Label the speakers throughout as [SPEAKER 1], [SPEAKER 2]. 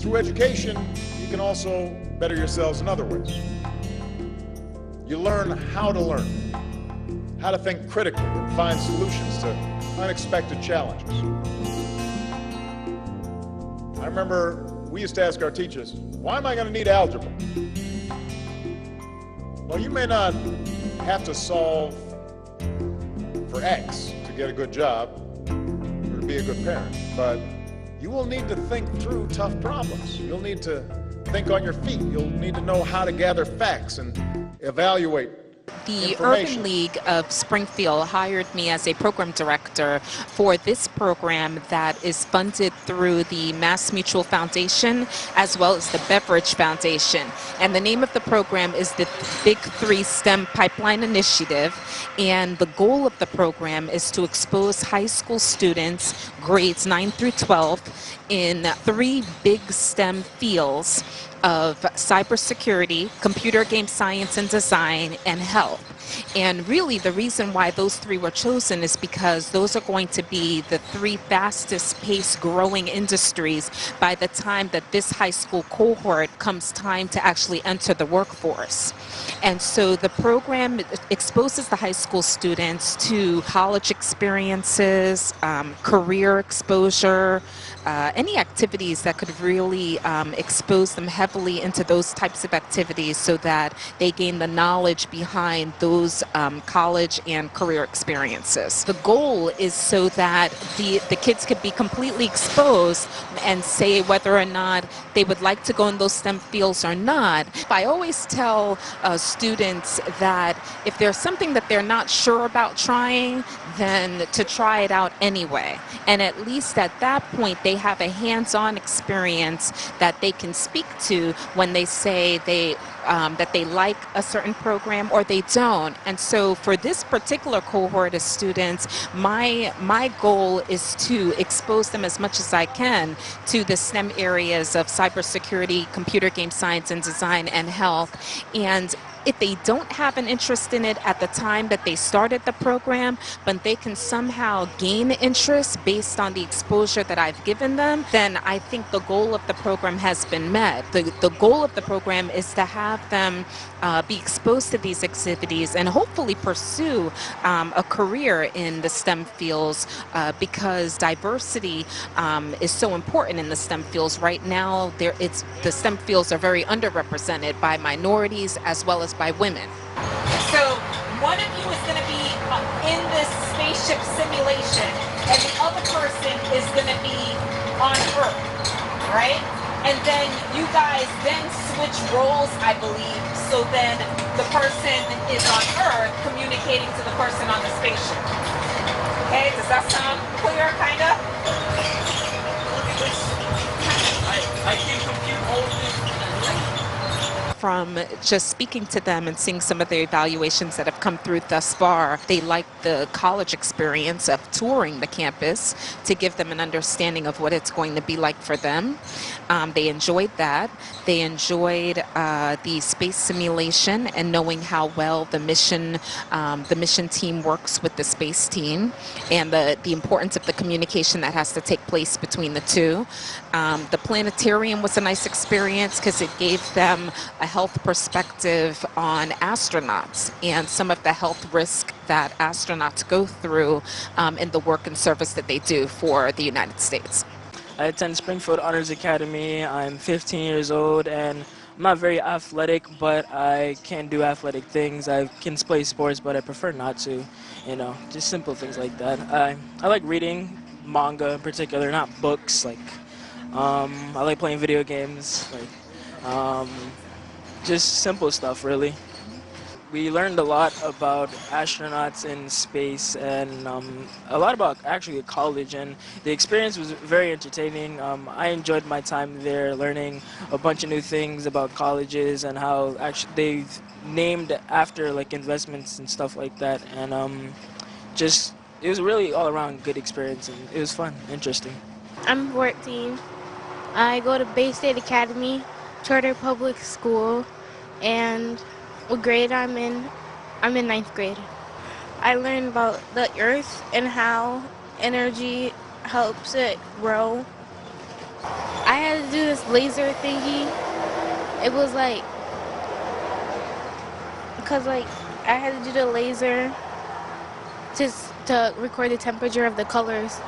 [SPEAKER 1] Through education, you can also better yourselves in other ways. You learn how to learn, how to think critically and find solutions to unexpected challenges. I remember we used to ask our teachers, why am I going to need algebra? Well, you may not have to solve for X to get a good job or to be a good parent, but you will need to think through tough problems. You'll need to think on your feet. You'll need to know how to gather facts and evaluate
[SPEAKER 2] The Urban League of Springfield hired me as a program director for this program that is funded through the Mass Mutual Foundation as well as the Beveridge Foundation. And the name of the program is the Big Three STEM Pipeline Initiative. And the goal of the program is to expose high school students, grades 9 through 12, in 3 big STEM fields of cybersecurity, computer game science and design, and health. And really the reason why those 3 were chosen is because those are going to be the 3 fastest paced growing industries by the time that this high school cohort comes time to actually enter the workforce. And so the program exposes the high school students to college experiences, career exposure, any activities that could really expose them heavily into those types of activities so that they gain the knowledge behind those college and career experiences. The goal is so that the kids could be completely exposed and say whether or not they would like to go in those STEM fields or not. I always tell students that if there's something that they're not sure about trying, then to try it out anyway. And at least at that point, they have a hands-on experience that they can speak to when they say that they like a certain program or they don't. And so for this particular cohort of students, my goal is to expose them as much as I can to the STEM areas of cybersecurity, computer game science and design, and health. And if they don't have an interest in it at the time that they started the program, but they can somehow gain interest based on the exposure that I've given them, then I think the goal of the program has been met. The goal of the program is to have them be exposed to these activities and hopefully pursue a career in the STEM fields because diversity is so important in the STEM fields. Right now, the STEM fields are very underrepresented by minorities as well as by women.
[SPEAKER 3] So one of you is going to be in this spaceship simulation and the other person is going to be on Earth, right? And then you guys then switch roles, I believe, so then the person is on Earth communicating to the person on the spaceship. Okay, does that sound clear, kind of?
[SPEAKER 4] I can compute all of this.
[SPEAKER 2] From just speaking to them and seeing some of the evaluations that have come through thus far, they like the college experience of touring the campus to give them an understanding of what it's going to be like for them. They enjoyed that. They enjoyed the space simulation and knowing how well the mission team works with the space team and the importance of the communication that has to take place between the two. The planetarium was a nice experience because it gave them a health perspective on astronauts and some of the health risk that astronauts go through in the work and service that they do for the United States.
[SPEAKER 5] I attend Springfield Honors Academy. I'm 15 years old and I'm not very athletic, but I can do athletic things. I can play sports, but I prefer not to, just simple things like that. I like reading manga in particular, not books. I like playing video games, just simple stuff, really. We learned a lot about astronauts in space and a lot about actually college, and the experience was very entertaining. I enjoyed my time there learning a bunch of new things about colleges and how actually they've named after investments and stuff like that, and it was really all around good experience and it was fun, interesting.
[SPEAKER 6] I'm 14. I go to Bay State Academy, charter public school, and what grade I'm in? I'm in 9th grade. I learned about the earth and how energy helps it grow. I had to do this laser thingy. It was like, because like I had to do the laser to record the temperature of the colors.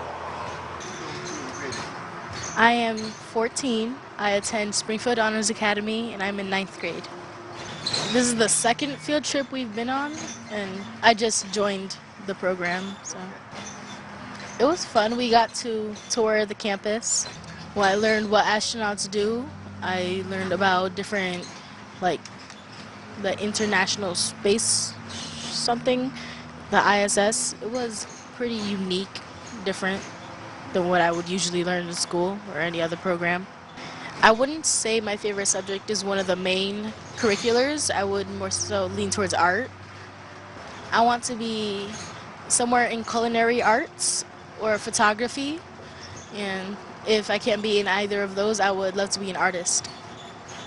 [SPEAKER 6] I am 14. I attend Springfield Honors Academy, and I'm in 9th grade. This is the second field trip we've been on, and I just joined the program, so it was fun. We got to tour the campus. Well, I learned what astronauts do. I learned about different, like, the International Space something, the ISS. It was pretty unique, different than what I would usually learn in school or any other program. I wouldn't say my favorite subject is one of the main curriculars. I would more so lean towards art. I want to be somewhere in culinary arts or photography, and if I can't be in either of those, I would love to be an artist.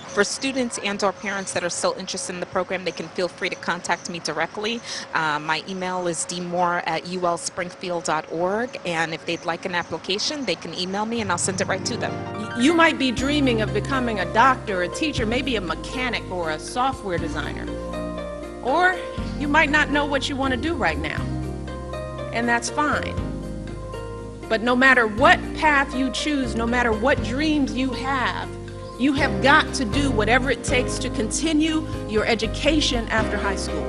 [SPEAKER 2] For students and or parents that are still interested in the program, they can feel free to contact me directly. My email is dmoore@ulspringfield.org, and if they'd like an application, they can email me and I'll send it right to them.
[SPEAKER 7] You might be dreaming of becoming a doctor, a teacher, maybe a mechanic or a software designer. Or you might not know what you want to do right now, and that's fine. But no matter what path you choose, no matter what dreams you have got to do whatever it takes to continue your education after high school.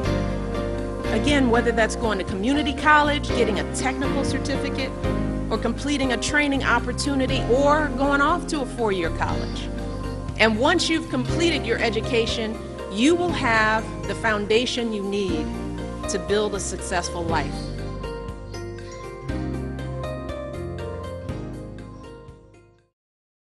[SPEAKER 7] Again, whether that's going to community college, getting a technical certificate, or completing a training opportunity, or going off to a four-year college. And once you've completed your education, you will have the foundation you need to build a successful life.